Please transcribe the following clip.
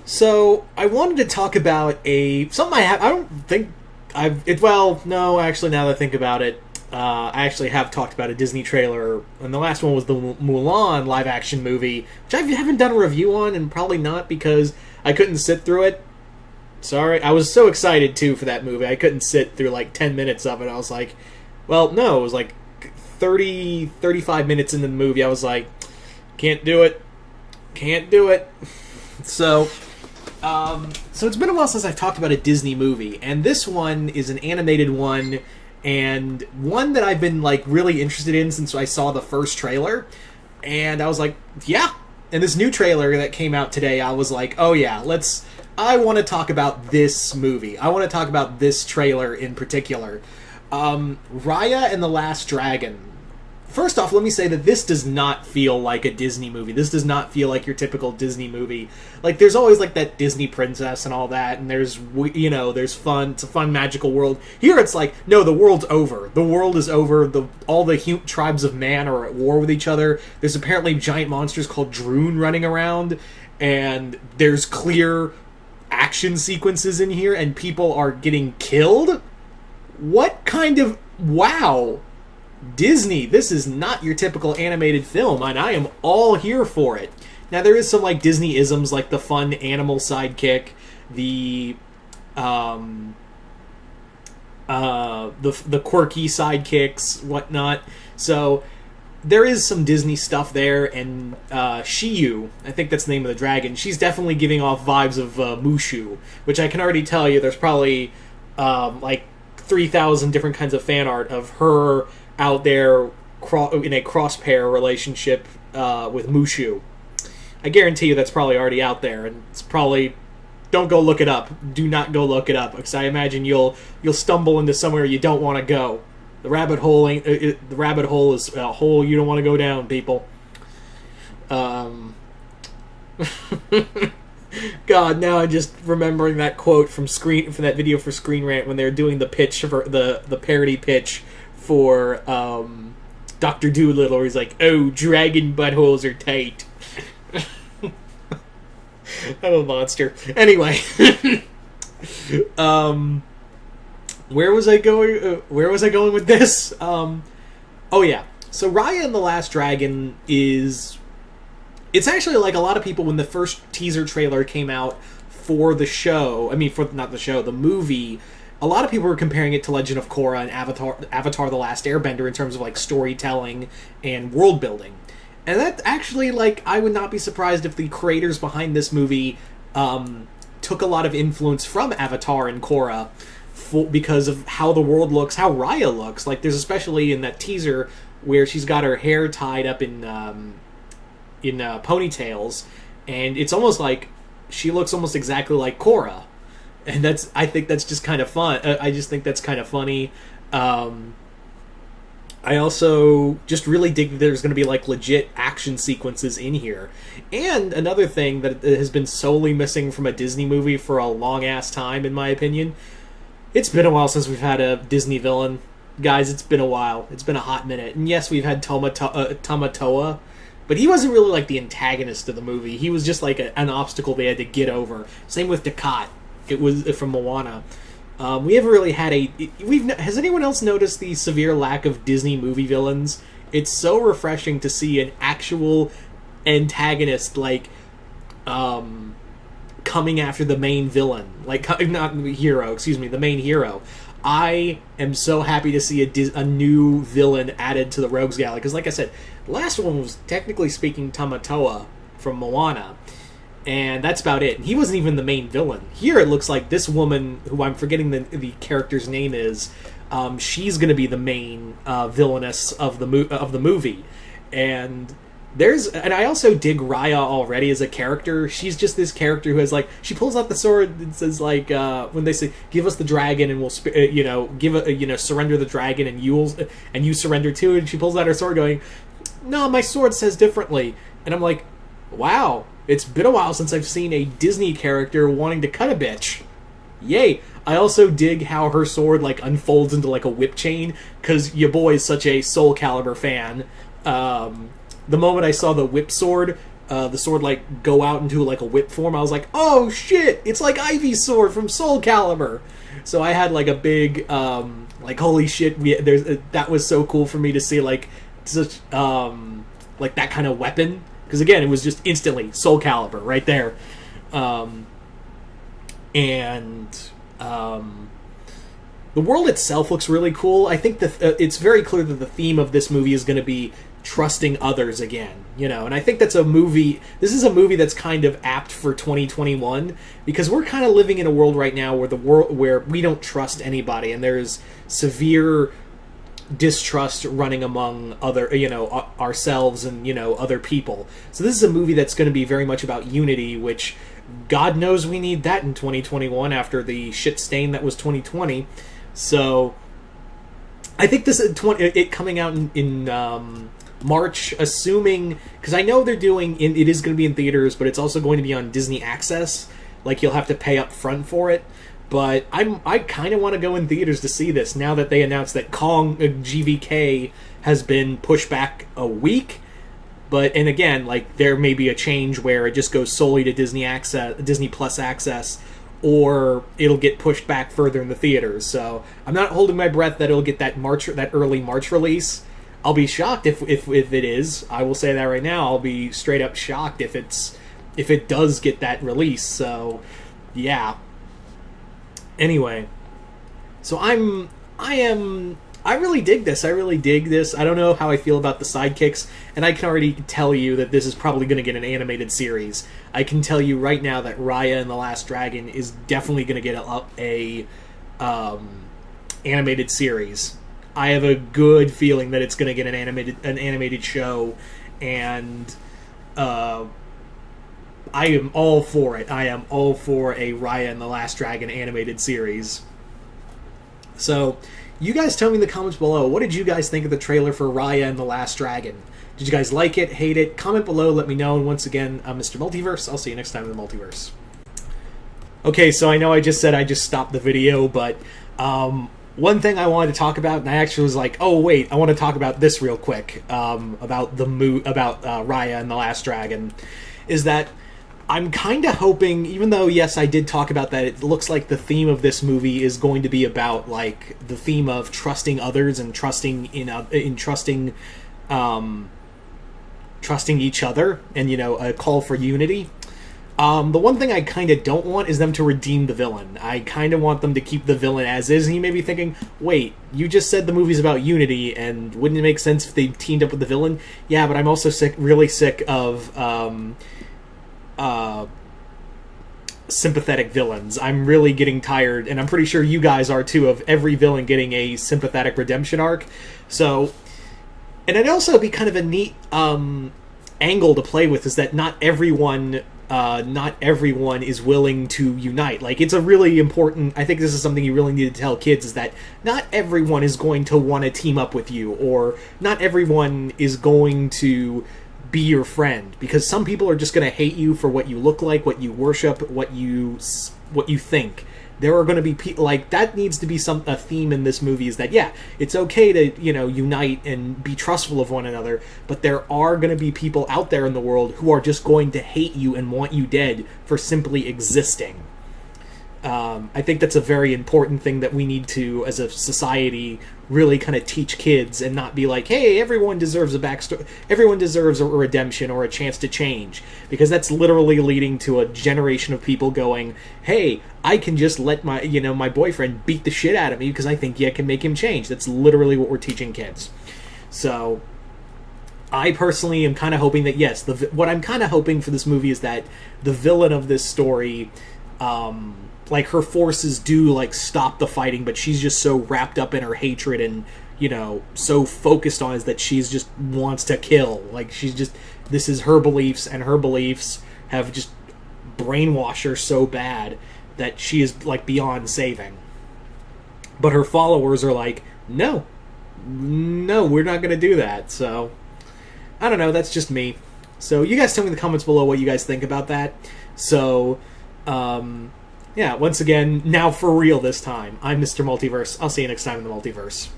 So I wanted to talk about something I have. I don't think I've. Well, no, actually, now that I think about it, I actually have talked about a Disney trailer, and the last one was the Mulan live action movie, which I haven't done a review on, and probably not because I couldn't sit through it. Sorry, I was so excited too for that movie. I couldn't sit through like 10 minutes of it. I was like, well, no, it was like 35 minutes into the movie. I was like, can't do it. Can't do it. So, so it's been a while since I've talked about a Disney movie, and this one is an animated one, and one that I've been like really interested in since I saw the first trailer, and I was like, yeah. And this new trailer that came out today, I was like, oh yeah, I want to talk about this movie. I want to talk about this trailer in particular. Raya and the Last Dragon. First off, let me say that this does not feel like a Disney movie. This does not feel like your typical Disney movie. Like, there's always, like, that Disney princess and all that, and there's fun. It's a fun, magical world. Here it's like, no, the world's over. The world is over. All the tribes of man are at war with each other. There's apparently giant monsters called Droon running around, and there's clear action sequences in here, and people are getting killed? What kind of... Wow! Disney, this is not your typical animated film, and I am all here for it. Now, there is some, like, Disney-isms, like the fun animal sidekick, the quirky sidekicks, whatnot. So, there is some Disney stuff there, and Shiyu, I think that's the name of the dragon, she's definitely giving off vibes of Mushu, which I can already tell you there's probably, like, 3,000 different kinds of fan art of her out there in a cross-pair relationship with Mushu. I guarantee you that's probably already out there, and it's probably... Don't go look it up. Do not go look it up, because I imagine you'll stumble into somewhere you don't want to go. The rabbit hole the rabbit hole is a hole you don't want to go down, people. God, now I'm just remembering that quote from that video for Screen Rant when they were doing the pitch for the parody pitch for Dr. Doolittle, where he's like, "Oh, dragon buttholes are tight." I'm a monster. Anyway, where was I going? Where was I going with this? Oh yeah. So Raya and the Last Dragon is... It's actually like a lot of people when the first teaser trailer came out for the show. Not the show, the movie. A lot of people were comparing it to Legend of Korra and Avatar: The Last Airbender in terms of like storytelling and world building. And that actually, like, I would not be surprised if the creators behind this movie took a lot of influence from Avatar and Korra because of how the world looks, how Raya looks. Like, there's especially in that teaser where she's got her hair tied up in ponytails, and it's almost like she looks almost exactly like Korra. And I think that's just kind of fun. I just think that's kind of funny. I also just really dig that there's going to be like legit action sequences in here. And another thing that has been solely missing from a Disney movie for a long ass time, in my opinion, it's been a while since we've had a Disney villain. Guys, it's been a while. It's been a hot minute. And yes, we've had Tamatoa, but he wasn't really like the antagonist of the movie. He was just like an obstacle they had to get over. Same with Dukat. It was from Moana. We haven't really had has anyone else noticed the severe lack of Disney movie villains? It's so refreshing to see an actual antagonist, like, coming after the main villain. Like, not hero, excuse me, the main hero. I am so happy to see a new villain added to the Rogues Gallery. Because, like I said, the last one was, technically speaking, Tamatoa from Moana. And that's about it. He wasn't even the main villain. Here it looks like this woman, who I'm forgetting the character's name is, she's going to be the main villainess of the movie. And I also dig Raya already as a character. She's just this character who has, like, she pulls out the sword and says, like, when they say, "Give us the dragon and we'll surrender the dragon and you surrender too." And she pulls out her sword going, "No, my sword says differently." And I'm like, wow. It's been a while since I've seen a Disney character wanting to cut a bitch. Yay. I also dig how her sword, like, unfolds into, like, a whip chain, because your boy is such a Soul Calibur fan. The moment I saw the whip sword, the sword like go out into like a whip form, I was like, oh shit, it's like Ivy's sword from Soul Calibur. So I had like a big like holy shit, that was so cool for me to see like such like that kind of weapon, because again it was just instantly Soul Calibur right there. The world itself looks really cool. I think it's very clear that the theme of this movie is going to be trusting others again, you know, and I think this is a movie that's kind of apt for 2021, because we're kind of living in a world right now where we don't trust anybody, and there's severe distrust running among other, you know, ourselves and, you know, other people. So this is a movie that's going to be very much about unity, which God knows we need that in 2021 after the shit stain that was 2020. So I think it coming out in March, assuming, because I know they're it is going to be in theaters, but it's also going to be on Disney Access. Like, you'll have to pay up front for it. But I kind of want to go in theaters to see this now that they announced that Kong GVK has been pushed back a week. And again, like, there may be a change where it just goes solely to Disney Plus Access, or it'll get pushed back further in the theaters. So I'm not holding my breath that it'll get that early March release. I'll be shocked if it is. I will say that right now. I'll be straight up shocked if it does get that release. So yeah. Anyway, so I really dig this. I don't know how I feel about the sidekicks, and I can already tell you that this is probably going to get an animated series. I can tell you right now that Raya and the Last Dragon is definitely going to get a animated series. I have a good feeling that it's going to get an animated show, and I am all for it. I am all for a Raya and the Last Dragon animated series. So, you guys tell me in the comments below, what did you guys think of the trailer for Raya and the Last Dragon? Did you guys like it, hate it? Comment below, let me know. And once again, I'm Mr. Multiverse. I'll see you next time in the Multiverse. Okay, so I know I just said I just stopped the video, but one thing I wanted to talk about, and I actually was like, oh wait, I want to talk about this real quick, about Raya and the Last Dragon, is that I'm kind of hoping, even though, yes, I did talk about that, it looks like the theme of this movie is going to be about, like, the theme of trusting others and trusting trusting each other, and, you know, a call for unity. The one thing I kind of don't want is them to redeem the villain. I kind of want them to keep the villain as is, and you may be thinking, wait, you just said the movie's about unity, and wouldn't it make sense if they teamed up with the villain? Yeah, but I'm also really sick of sympathetic villains. I'm really getting tired, and I'm pretty sure you guys are too, of every villain getting a sympathetic redemption arc. So, and it'd also be kind of a neat angle to play with, is that not everyone is willing to unite. Like, it's a really important, I think this is something you really need to tell kids, is that not everyone is going to want to team up with you, or not everyone is going to be your friend, because some people are just going to hate you for what you look like, what you worship, what you think. There are going to be people like that. Needs to be a theme in this movie, is that, yeah, it's okay to, you know, unite and be trustful of one another, but there are going to be people out there in the world who are just going to hate you and want you dead for simply existing. I think that's a very important thing that we need to, as a society, really kind of teach kids, and not be like, hey, everyone deserves a backstory, everyone deserves a redemption or a chance to change, because that's literally leading to a generation of people going, hey, I can just let my boyfriend beat the shit out of me because I think I can make him change. That's literally what we're teaching kids. So I personally am kind of hoping that, yes, what I'm kind of hoping for this movie is that the villain of this story, like, her forces do, like, stop the fighting, but she's just so wrapped up in her hatred and, you know, so focused on it that she's just wants to kill. Like, this is her beliefs, and her beliefs have just brainwashed her so bad that she is, like, beyond saving. But her followers are like, no, we're not going to do that. So, I don't know, that's just me. So, you guys tell me in the comments below what you guys think about that. So, yeah, once again, now for real this time, I'm Mr. Multiverse. I'll see you next time in the Multiverse.